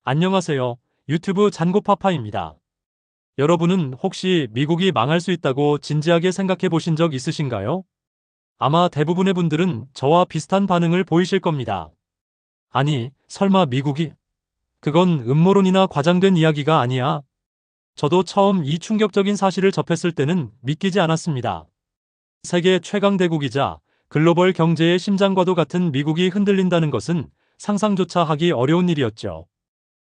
안녕하세요. 유튜브 잔고파파입니다. 여러분은 혹시 미국이 망할 수 있다고 진지하게 생각해 보신 적 있으신가요? 아마 대부분의 분들은 저와 비슷한 반응을 보이실 겁니다. 아니, 설마 미국이? 그건 음모론이나 과장된 이야기가 아니야. 저도 처음 이 충격적인 사실을 접했을 때는 믿기지 않았습니다. 세계 최강 대국이자 글로벌 경제의 심장과도 같은 미국이 흔들린다는 것은 상상조차 하기 어려운 일이었죠.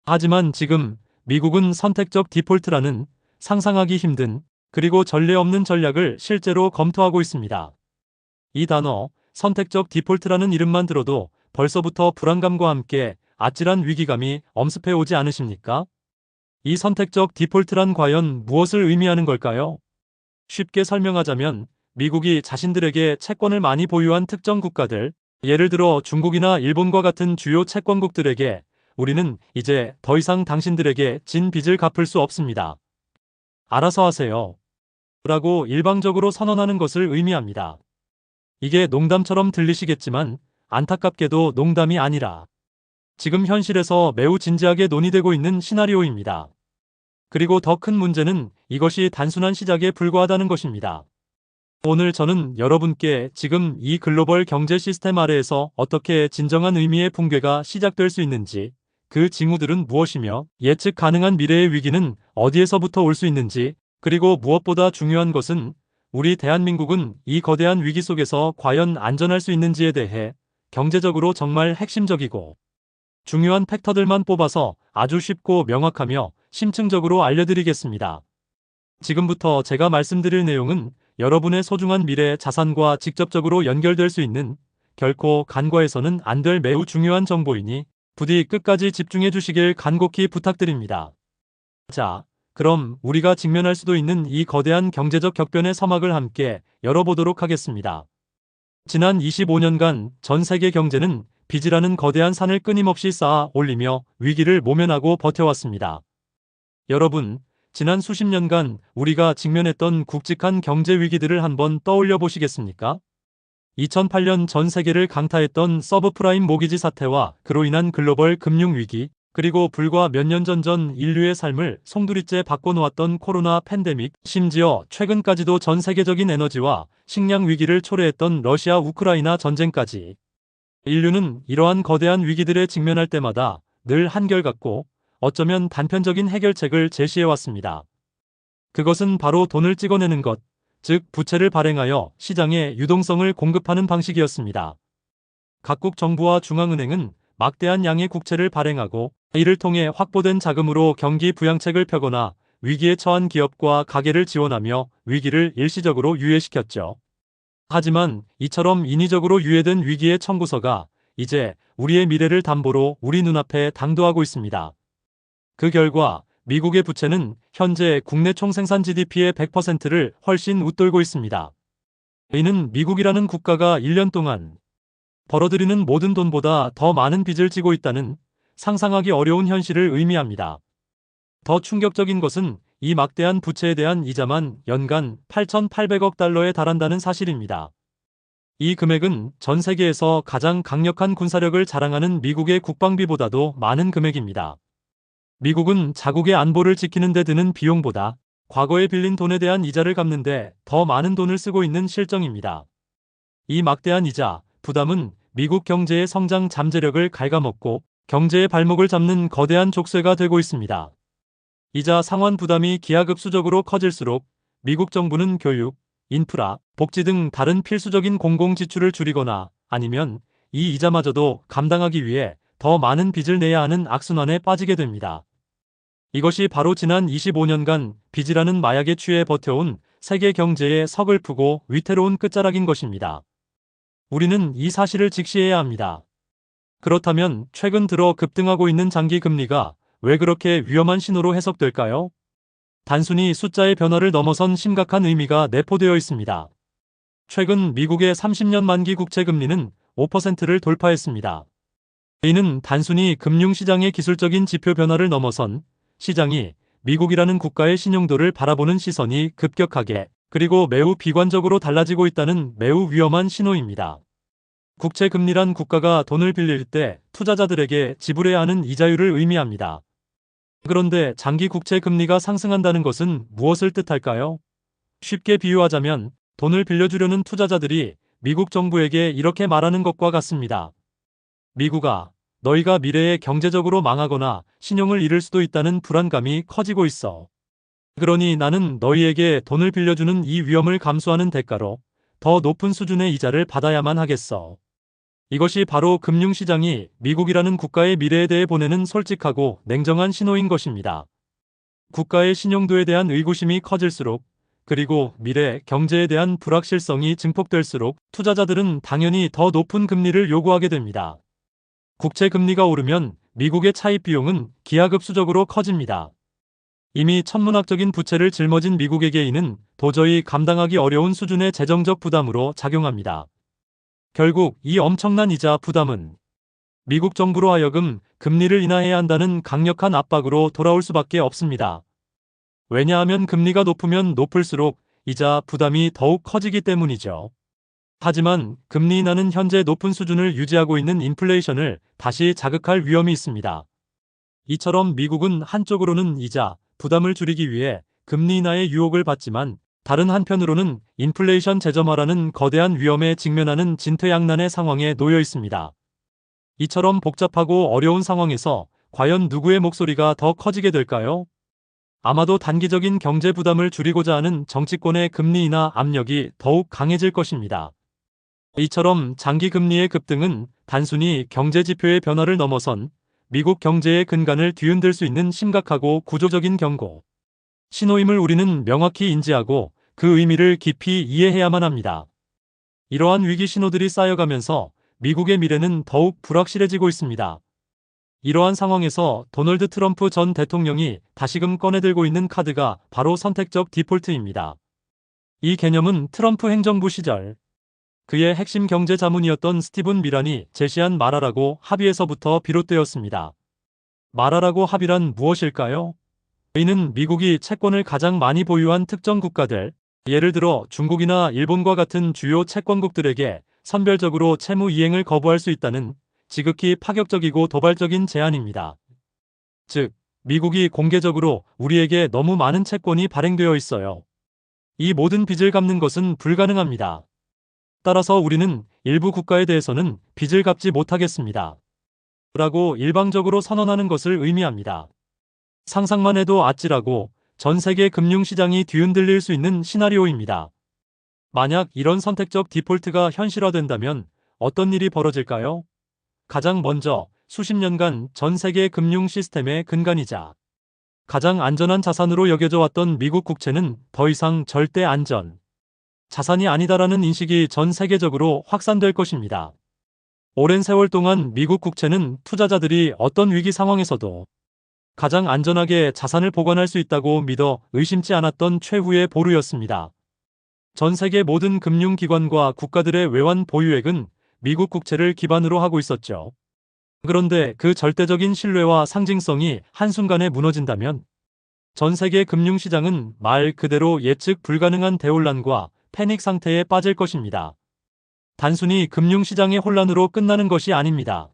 하지만 지금 미국은 선택적 디폴트라는 상상하기 힘든 그리고 전례 없는 전략을 실제로 검토하고 있습니다. 이 단어, 선택적 디폴트라는 이름만 들어도 벌써부터 불안감과 함께 아찔한 위기감이 엄습해 오지 않으십니까? 이 선택적 디폴트란 과연 무엇을 의미하는 걸까요? 쉽게 설명하자면 미국이 자신들에게 채권을 많이 보유한 특정 국가들, 예를 들어 중국이나 일본과 같은 주요 채권국들에게 우리는 이제 더 이상 당신들에게 진 빚을 갚을 수 없습니다. 알아서 하세요. 라고 일방적으로 선언하는 것을 의미합니다. 이게 농담처럼 들리시겠지만 안타깝게도 농담이 아니라 지금 현실에서 매우 진지하게 논의되고 있는 시나리오입니다. 그리고 더 큰 문제는 이것이 단순한 시작에 불과하다는 것입니다. 오늘 저는 여러분께 지금 이 글로벌 경제 시스템 아래에서 어떻게 진정한 의미의 붕괴가 시작될 수 있는지, 그 징후들은 무엇이며 예측 가능한 미래의 위기는 어디에서부터 올 수 있는지, 그리고 무엇보다 중요한 것은 우리 대한민국은 이 거대한 위기 속에서 과연 안전할 수 있는지에 대해 경제적으로 정말 핵심적이고 중요한 팩터들만 뽑아서 아주 쉽고 명확하며 심층적으로 알려드리겠습니다. 지금부터 제가 말씀드릴 내용은 여러분의 소중한 미래 자산과 직접적으로 연결될 수 있는 결코 간과해서는 안 될 매우 중요한 정보이니 부디 끝까지 집중해 주시길 간곡히 부탁드립니다. 자, 그럼 우리가 직면할 수도 있는 이 거대한 경제적 격변의 서막을 함께 열어보도록 하겠습니다. 지난 25년간 전 세계 경제는 빚이라는 거대한 산을 끊임없이 쌓아 올리며 위기를 모면하고 버텨왔습니다. 여러분, 지난 수십 년간 우리가 직면했던 굵직한 경제 위기들을 한번 떠올려 보시겠습니까? 2008년 전 세계를 강타했던 서브프라임 모기지 사태와 그로 인한 글로벌 금융 위기, 그리고 불과 몇 년 전 인류의 삶을 송두리째 바꿔놓았던 코로나 팬데믹, 심지어 최근까지도 전 세계적인 에너지와 식량 위기를 초래했던 러시아 우크라이나 전쟁까지. 인류는 이러한 거대한 위기들에 직면할 때마다 늘 한결같고 어쩌면 단편적인 해결책을 제시해왔습니다. 그것은 바로 돈을 찍어내는 것, 즉 부채를 발행하여 시장에 유동성을 공급하는 방식이었습니다. 각국 정부와 중앙은행은 막대한 양의 국채를 발행하고 이를 통해 확보된 자금으로 경기 부양책을 펴거나 위기에 처한 기업과 가게를 지원하며 위기를 일시적으로 유예시켰죠. 하지만 이처럼 인위적으로 유예된 위기의 청구서가 이제 우리의 미래를 담보로 우리 눈앞에 당도하고 있습니다. 그 결과 미국의 부채는 현재 국내 총생산 GDP의 100%를 훨씬 웃돌고 있습니다. 이는 미국이라는 국가가 1년 동안 벌어들이는 모든 돈보다 더 많은 빚을 지고 있다는 상상하기 어려운 현실을 의미합니다. 더 충격적인 것은 이 막대한 부채에 대한 이자만 연간 8,800억 달러에 달한다는 사실입니다. 이 금액은 전 세계에서 가장 강력한 군사력을 자랑하는 미국의 국방비보다도 많은 금액입니다. 미국은 자국의 안보를 지키는 데 드는 비용보다 과거에 빌린 돈에 대한 이자를 갚는 데 더 많은 돈을 쓰고 있는 실정입니다. 이 막대한 이자, 부담은 미국 경제의 성장 잠재력을 갉아먹고 경제의 발목을 잡는 거대한 족쇄가 되고 있습니다. 이자 상환 부담이 기하급수적으로 커질수록 미국 정부는 교육, 인프라, 복지 등 다른 필수적인 공공지출을 줄이거나 아니면 이 이자마저도 감당하기 위해 더 많은 빚을 내야 하는 악순환에 빠지게 됩니다. 이것이 바로 지난 25년간 빚이라는 마약에 취해 버텨온 세계 경제의 서글프고 위태로운 끝자락인 것입니다. 우리는 이 사실을 직시해야 합니다. 그렇다면 최근 들어 급등하고 있는 장기 금리가 왜 그렇게 위험한 신호로 해석될까요? 단순히 숫자의 변화를 넘어선 심각한 의미가 내포되어 있습니다. 최근 미국의 30년 만기 국채 금리는 5%를 돌파했습니다. 이는 단순히 금융시장의 기술적인 지표 변화를 넘어선 시장이 미국이라는 국가의 신용도를 바라보는 시선이 급격하게 그리고 매우 비관적으로 달라지고 있다는 매우 위험한 신호입니다. 국채 금리란 국가가 돈을 빌릴 때 투자자들에게 지불해야 하는 이자율을 의미합니다. 그런데 장기 국채 금리가 상승한다는 것은 무엇을 뜻할까요? 쉽게 비유하자면 돈을 빌려주려는 투자자들이 미국 정부에게 이렇게 말하는 것과 같습니다. 미국아, 너희가 미래에 경제적으로 망하거나 신용을 잃을 수도 있다는 불안감이 커지고 있어. 그러니 나는 너희에게 돈을 빌려주는 이 위험을 감수하는 대가로 더 높은 수준의 이자를 받아야만 하겠어. 이것이 바로 금융시장이 미국이라는 국가의 미래에 대해 보내는 솔직하고 냉정한 신호인 것입니다. 국가의 신용도에 대한 의구심이 커질수록, 그리고 미래 경제에 대한 불확실성이 증폭될수록 투자자들은 당연히 더 높은 금리를 요구하게 됩니다. 국채 금리가 오르면 미국의 차입 비용은 기하급수적으로 커집니다. 이미 천문학적인 부채를 짊어진 미국에게 이는 도저히 감당하기 어려운 수준의 재정적 부담으로 작용합니다. 결국 이 엄청난 이자 부담은 미국 정부로 하여금 금리를 인하해야 한다는 강력한 압박으로 돌아올 수밖에 없습니다. 왜냐하면 금리가 높으면 높을수록 이자 부담이 더욱 커지기 때문이죠. 하지만 금리 인하는 현재 높은 수준을 유지하고 있는 인플레이션을 다시 자극할 위험이 있습니다. 이처럼 미국은 한쪽으로는 이자 부담을 줄이기 위해 금리 인하의 유혹을 받지만 다른 한편으로는 인플레이션 재점화라는 거대한 위험에 직면하는 진퇴양난의 상황에 놓여 있습니다. 이처럼 복잡하고 어려운 상황에서 과연 누구의 목소리가 더 커지게 될까요? 아마도 단기적인 경제 부담을 줄이고자 하는 정치권의 금리 인하 압력이 더욱 강해질 것입니다. 이처럼 장기 금리의 급등은 단순히 경제 지표의 변화를 넘어선 미국 경제의 근간을 뒤흔들 수 있는 심각하고 구조적인 경고, 신호임을 우리는 명확히 인지하고 그 의미를 깊이 이해해야만 합니다. 이러한 위기 신호들이 쌓여가면서 미국의 미래는 더욱 불확실해지고 있습니다. 이러한 상황에서 도널드 트럼프 전 대통령이 다시금 꺼내들고 있는 카드가 바로 선택적 디폴트입니다. 이 개념은 트럼프 행정부 시절 그의 핵심 경제 자문이었던 스티븐 미란이 제시한 말하라고 합의에서부터 비롯되었습니다. 말하라고 합의란 무엇일까요? 이는 미국이 채권을 가장 많이 보유한 특정 국가들, 예를 들어 중국이나 일본과 같은 주요 채권국들에게 선별적으로 채무 이행을 거부할 수 있다는 지극히 파격적이고 도발적인 제안입니다. 즉, 미국이 공개적으로 우리에게 너무 많은 채권이 발행되어 있어요. 이 모든 빚을 갚는 것은 불가능합니다. 따라서 우리는 일부 국가에 대해서는 빚을 갚지 못하겠습니다. 라고 일방적으로 선언하는 것을 의미합니다. 상상만 해도 아찔하고 전 세계 금융시장이 뒤흔들릴 수 있는 시나리오입니다. 만약 이런 선택적 디폴트가 현실화된다면 어떤 일이 벌어질까요? 가장 먼저 수십 년간 전 세계 금융 시스템의 근간이자 가장 안전한 자산으로 여겨져 왔던 미국 국채는 더 이상 절대 안전 자산이 아니다라는 인식이 전 세계적으로 확산될 것입니다. 오랜 세월 동안 미국 국채는 투자자들이 어떤 위기 상황에서도 가장 안전하게 자산을 보관할 수 있다고 믿어 의심치 않았던 최후의 보루였습니다. 전 세계 모든 금융기관과 국가들의 외환 보유액은 미국 국채를 기반으로 하고 있었죠. 그런데 그 절대적인 신뢰와 상징성이 한순간에 무너진다면 전 세계 금융시장은 말 그대로 예측 불가능한 대혼란과 패닉 상태에 빠질 것입니다. 단순히 금융시장의 혼란으로 끝나는 것이 아닙니다.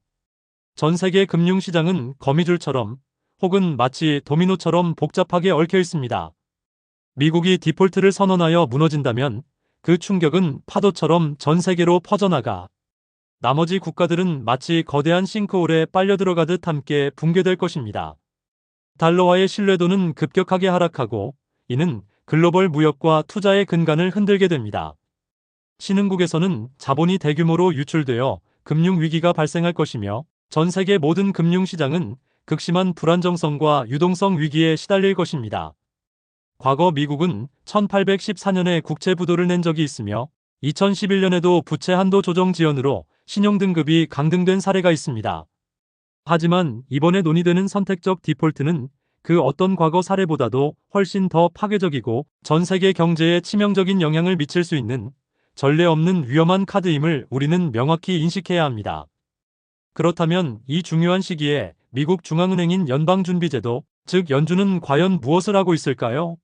전 세계 금융시장은 거미줄처럼 혹은 마치 도미노처럼 복잡하게 얽혀 있습니다. 미국이 디폴트를 선언하여 무너진다면 그 충격은 파도처럼 전 세계로 퍼져나가 나머지 국가들은 마치 거대한 싱크홀에 빨려들어가듯 함께 붕괴될 것입니다. 달러와의 신뢰도는 급격하게 하락하고 이는 글로벌 무역과 투자의 근간을 흔들게 됩니다. 신흥국에서는 자본이 대규모로 유출되어 금융위기가 발생할 것이며 전 세계 모든 금융시장은 극심한 불안정성과 유동성 위기에 시달릴 것입니다. 과거 미국은 1814년에 국채 부도를 낸 적이 있으며 2011년에도 부채 한도 조정 지연으로 신용등급이 강등된 사례가 있습니다. 하지만 이번에 논의되는 선택적 디폴트는 그 어떤 과거 사례보다도 훨씬 더 파괴적이고 전 세계 경제에 치명적인 영향을 미칠 수 있는 전례 없는 위험한 카드임을 우리는 명확히 인식해야 합니다. 그렇다면 이 중요한 시기에 미국 중앙은행인 연방준비제도, 즉 연준은 과연 무엇을 하고 있을까요?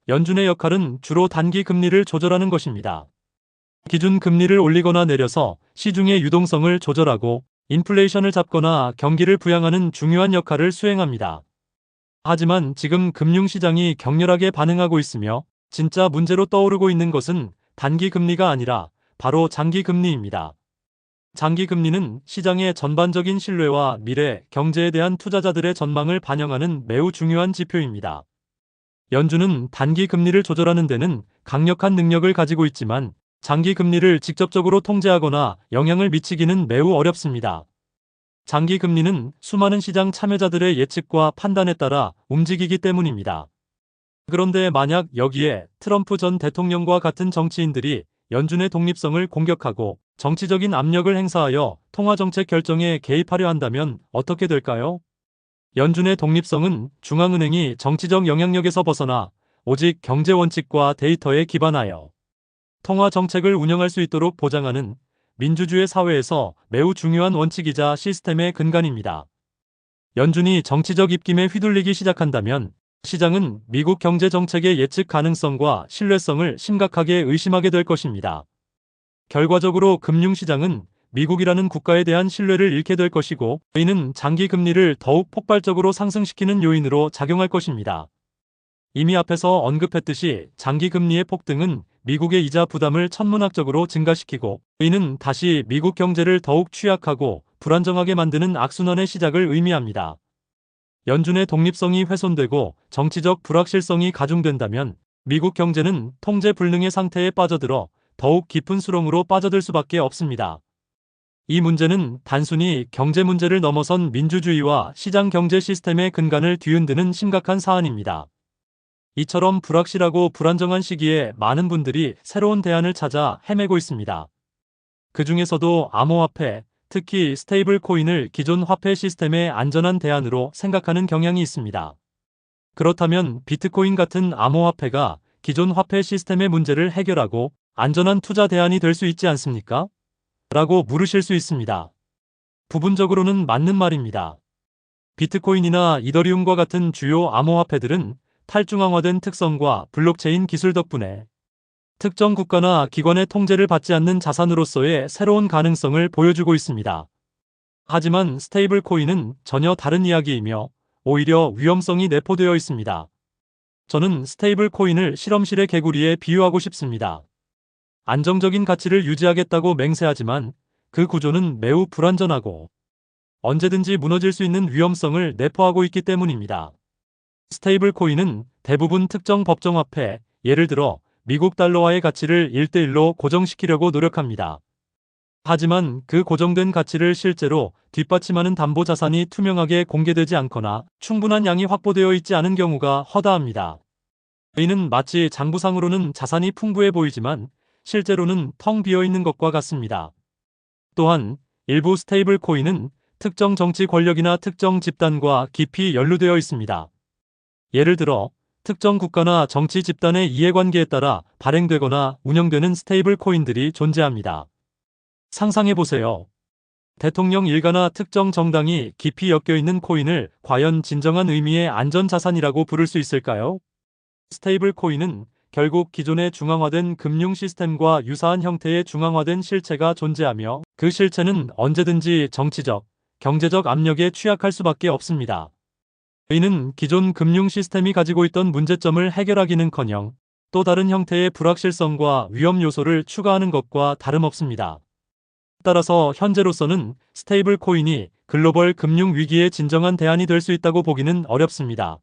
연준의 역할은 주로 단기 금리를 조절하는 것입니다. 기준 금리를 올리거나 내려서 시중의 유동성을 조절하고 인플레이션을 잡거나 경기를 부양하는 중요한 역할을 수행합니다. 하지만 지금 금융시장이 격렬하게 반응하고 있으며 진짜 문제로 떠오르고 있는 것은 단기 금리가 아니라 바로 장기 금리입니다. 장기 금리는 시장의 전반적인 신뢰와 미래 경제에 대한 투자자들의 전망을 반영하는 매우 중요한 지표입니다. 연준은 단기 금리를 조절하는 데는 강력한 능력을 가지고 있지만 장기 금리를 직접적으로 통제하거나 영향을 미치기는 매우 어렵습니다. 장기 금리는 수많은 시장 참여자들의 예측과 판단에 따라 움직이기 때문입니다. 그런데 만약 여기에 트럼프 전 대통령과 같은 정치인들이 연준의 독립성을 공격하고 정치적인 압력을 행사하여 통화정책 결정에 개입하려 한다면 어떻게 될까요? 연준의 독립성은 중앙은행이 정치적 영향력에서 벗어나 오직 경제 원칙과 데이터에 기반하여 통화 정책을 운영할 수 있도록 보장하는 민주주의 사회에서 매우 중요한 원칙이자 시스템의 근간입니다. 연준이 정치적 입김에 휘둘리기 시작한다면 시장은 미국 경제 정책의 예측 가능성과 신뢰성을 심각하게 의심하게 될 것입니다. 결과적으로 금융시장은 미국이라는 국가에 대한 신뢰를 잃게 될 것이고 이는 장기 금리를 더욱 폭발적으로 상승시키는 요인으로 작용할 것입니다. 이미 앞에서 언급했듯이 장기 금리의 폭등은 미국의 이자 부담을 천문학적으로 증가시키고 이는 다시 미국 경제를 더욱 취약하고 불안정하게 만드는 악순환의 시작을 의미합니다. 연준의 독립성이 훼손되고 정치적 불확실성이 가중된다면 미국 경제는 통제 불능의 상태에 빠져들어 더욱 깊은 수렁으로 빠져들 수밖에 없습니다. 이 문제는 단순히 경제 문제를 넘어선 민주주의와 시장 경제 시스템의 근간을 뒤흔드는 심각한 사안입니다. 이처럼 불확실하고 불안정한 시기에 많은 분들이 새로운 대안을 찾아 헤매고 있습니다. 그 중에서도 암호화폐, 특히 스테이블 코인을 기존 화폐 시스템의 안전한 대안으로 생각하는 경향이 있습니다. 그렇다면 비트코인 같은 암호화폐가 기존 화폐 시스템의 문제를 해결하고 안전한 투자 대안이 될 수 있지 않습니까? 라고 물으실 수 있습니다. 부분적으로는 맞는 말입니다. 비트코인이나 이더리움과 같은 주요 암호화폐들은 탈중앙화된 특성과 블록체인 기술 덕분에 특정 국가나 기관의 통제를 받지 않는 자산으로서의 새로운 가능성을 보여주고 있습니다. 하지만 스테이블 코인은 전혀 다른 이야기이며 오히려 위험성이 내포되어 있습니다. 저는 스테이블 코인을 실험실의 개구리에 비유하고 싶습니다. 안정적인 가치를 유지하겠다고 맹세하지만 그 구조는 매우 불안전하고 언제든지 무너질 수 있는 위험성을 내포하고 있기 때문입니다. 스테이블 코인은 대부분 특정 법정화폐, 예를 들어 미국 달러와의 가치를 1대1로 고정시키려고 노력합니다. 하지만 그 고정된 가치를 실제로 뒷받침하는 담보자산이 투명하게 공개되지 않거나 충분한 양이 확보되어 있지 않은 경우가 허다합니다. 이는 마치 장부상으로는 자산이 풍부해 보이지만 실제로는 텅 비어 있는 것과 같습니다. 또한 일부 스테이블 코인은 특정 정치 권력이나 특정 집단과 깊이 연루되어 있습니다. 예를 들어 특정 국가나 정치 집단의 이해관계에 따라 발행되거나 운영되는 스테이블 코인들이 존재합니다. 상상해보세요. 대통령 일가나 특정 정당이 깊이 엮여있는 코인을 과연 진정한 의미의 안전자산이라고 부를 수 있을까요? 스테이블 코인은 결국 기존의 중앙화된 금융 시스템과 유사한 형태의 중앙화된 실체가 존재하며 그 실체는 언제든지 정치적, 경제적 압력에 취약할 수밖에 없습니다. 이는 기존 금융 시스템이 가지고 있던 문제점을 해결하기는커녕 또 다른 형태의 불확실성과 위험 요소를 추가하는 것과 다름없습니다. 따라서 현재로서는 스테이블 코인이 글로벌 금융 위기의 진정한 대안이 될 수 있다고 보기는 어렵습니다.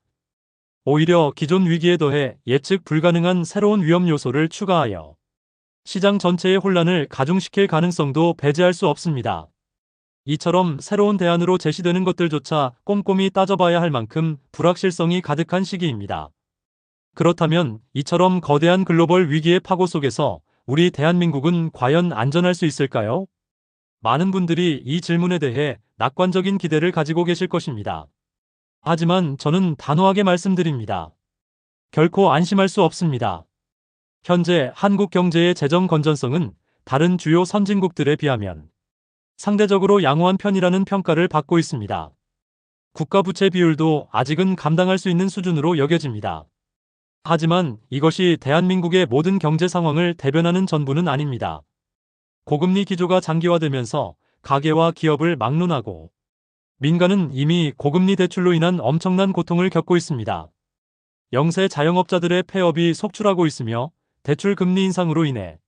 오히려 기존 위기에 더해 예측 불가능한 새로운 위험 요소를 추가하여 시장 전체의 혼란을 가중시킬 가능성도 배제할 수 없습니다. 이처럼 새로운 대안으로 제시되는 것들조차 꼼꼼히 따져봐야 할 만큼 불확실성이 가득한 시기입니다. 그렇다면 이처럼 거대한 글로벌 위기의 파고 속에서 우리 대한민국은 과연 안전할 수 있을까요? 많은 분들이 이 질문에 대해 낙관적인 기대를 가지고 계실 것입니다. 하지만 저는 단호하게 말씀드립니다. 결코 안심할 수 없습니다. 현재 한국 경제의 재정 건전성은 다른 주요 선진국들에 비하면 상대적으로 양호한 편이라는 평가를 받고 있습니다. 국가 부채 비율도 아직은 감당할 수 있는 수준으로 여겨집니다. 하지만 이것이 대한민국의 모든 경제 상황을 대변하는 전부는 아닙니다. 고금리 기조가 장기화되면서 가계와 기업을 막론하고 민간은 이미 고금리 대출로 인한 엄청난 고통을 겪고 있습니다. 영세 자영업자들의 폐업이 속출하고 있으며 대출 금리 인상으로 인해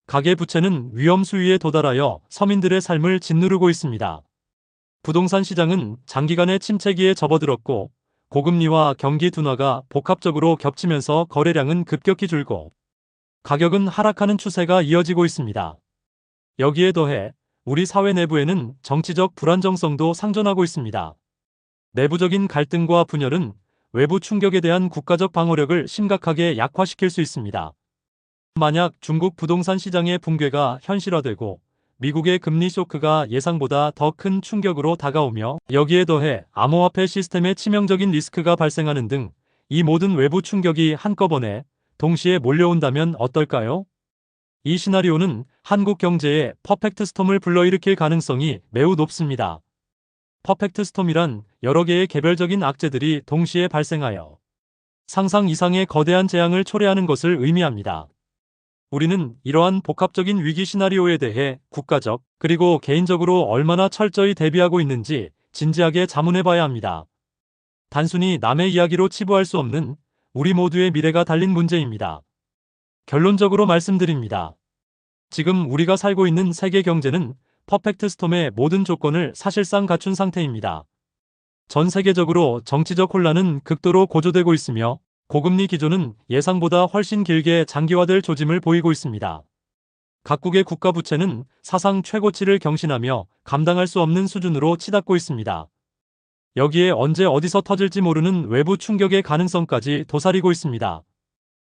가계부채는 위험 수위에 도달하여 서민들의 삶을 짓누르고 있습니다. 부동산 시장은 장기간의 침체기에 접어들었고 고금리와 경기 둔화가 복합적으로 겹치면서 거래량은 급격히 줄고 가격은 하락하는 추세가 이어지고 있습니다. 여기에 더해 우리 사회 내부에는 정치적 불안정성도 상존하고 있습니다. 내부적인 갈등과 분열은 외부 충격에 대한 국가적 방어력을 심각하게 약화시킬 수 있습니다. 만약 중국 부동산 시장의 붕괴가 현실화되고 미국의 금리 쇼크가 예상보다 더 큰 충격으로 다가오며 여기에 더해 암호화폐 시스템의 치명적인 리스크가 발생하는 등 이 모든 외부 충격이 한꺼번에 동시에 몰려온다면 어떨까요? 이 시나리오는 한국 경제에 퍼펙트 스톰을 불러일으킬 가능성이 매우 높습니다. 퍼펙트 스톰이란 여러 개의 개별적인 악재들이 동시에 발생하여 상상 이상의 거대한 재앙을 초래하는 것을 의미합니다. 우리는 이러한 복합적인 위기 시나리오에 대해 국가적 그리고 개인적으로 얼마나 철저히 대비하고 있는지 진지하게 자문해 봐야 합니다. 단순히 남의 이야기로 치부할 수 없는 우리 모두의 미래가 달린 문제입니다. 결론적으로 말씀드립니다. 지금 우리가 살고 있는 세계 경제는 퍼펙트 스톰의 모든 조건을 사실상 갖춘 상태입니다. 전 세계적으로 정치적 혼란은 극도로 고조되고 있으며 고금리 기조는 예상보다 훨씬 길게 장기화될 조짐을 보이고 있습니다. 각국의 국가 부채는 사상 최고치를 경신하며 감당할 수 없는 수준으로 치닫고 있습니다. 여기에 언제 어디서 터질지 모르는 외부 충격의 가능성까지 도사리고 있습니다.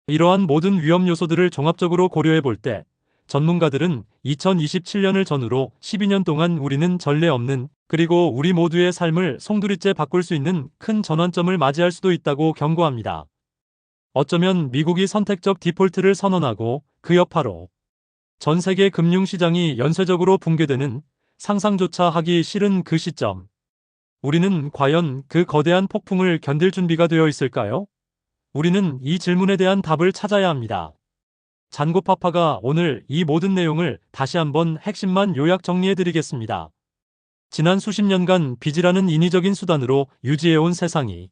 이러한 모든 위험 요소들을 종합적으로 고려해 볼 때 전문가들은 2027년을 전후로 12년 동안 우리는 전례 없는 그리고 우리 모두의 삶을 송두리째 바꿀 수 있는 큰 전환점을 맞이할 수도 있다고 경고합니다. 어쩌면 미국이 선택적 디폴트를 선언하고 그 여파로 전 세계 금융시장이 연쇄적으로 붕괴되는 상상조차 하기 싫은 그 시점. 우리는 과연 그 거대한 폭풍을 견딜 준비가 되어 있을까요? 우리는 이 질문에 대한 답을 찾아야 합니다. 잔고파파가 오늘 이 모든 내용을 다시 한번 핵심만 요약 정리해드리겠습니다. 지난 수십 년간 빚이라는 인위적인 수단으로 유지해온 세상이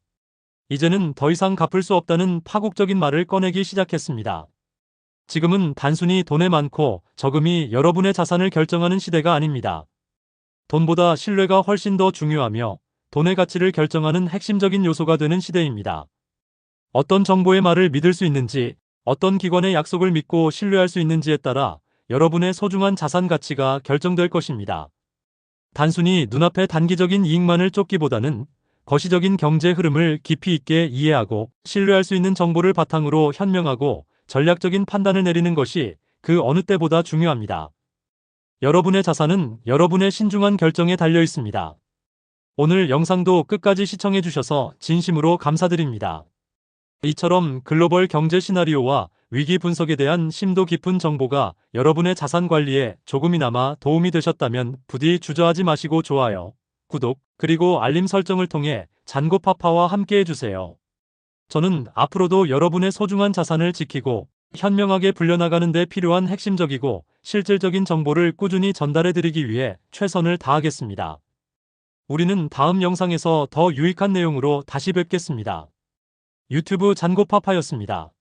이제는 더 이상 갚을 수 없다는 파국적인 말을 꺼내기 시작했습니다. 지금은 단순히 돈의 많고 적음이 여러분의 자산을 결정하는 시대가 아닙니다. 돈보다 신뢰가 훨씬 더 중요하며 돈의 가치를 결정하는 핵심적인 요소가 되는 시대입니다. 어떤 정보의 말을 믿을 수 있는지, 어떤 기관의 약속을 믿고 신뢰할 수 있는지에 따라 여러분의 소중한 자산 가치가 결정될 것입니다. 단순히 눈앞의 단기적인 이익만을 쫓기보다는 거시적인 경제 흐름을 깊이 있게 이해하고 신뢰할 수 있는 정보를 바탕으로 현명하고 전략적인 판단을 내리는 것이 그 어느 때보다 중요합니다. 여러분의 자산은 여러분의 신중한 결정에 달려 있습니다. 오늘 영상도 끝까지 시청해 주셔서 진심으로 감사드립니다. 이처럼 글로벌 경제 시나리오와 위기 분석에 대한 심도 깊은 정보가 여러분의 자산 관리에 조금이나마 도움이 되셨다면 부디 주저하지 마시고 좋아요, 구독, 그리고 알림 설정을 통해 잔고파파와 함께 해주세요. 저는 앞으로도 여러분의 소중한 자산을 지키고 현명하게 불려나가는 데 필요한 핵심적이고 실질적인 정보를 꾸준히 전달해 드리기 위해 최선을 다하겠습니다. 우리는 다음 영상에서 더 유익한 내용으로 다시 뵙겠습니다. 유튜브 잔고파파였습니다.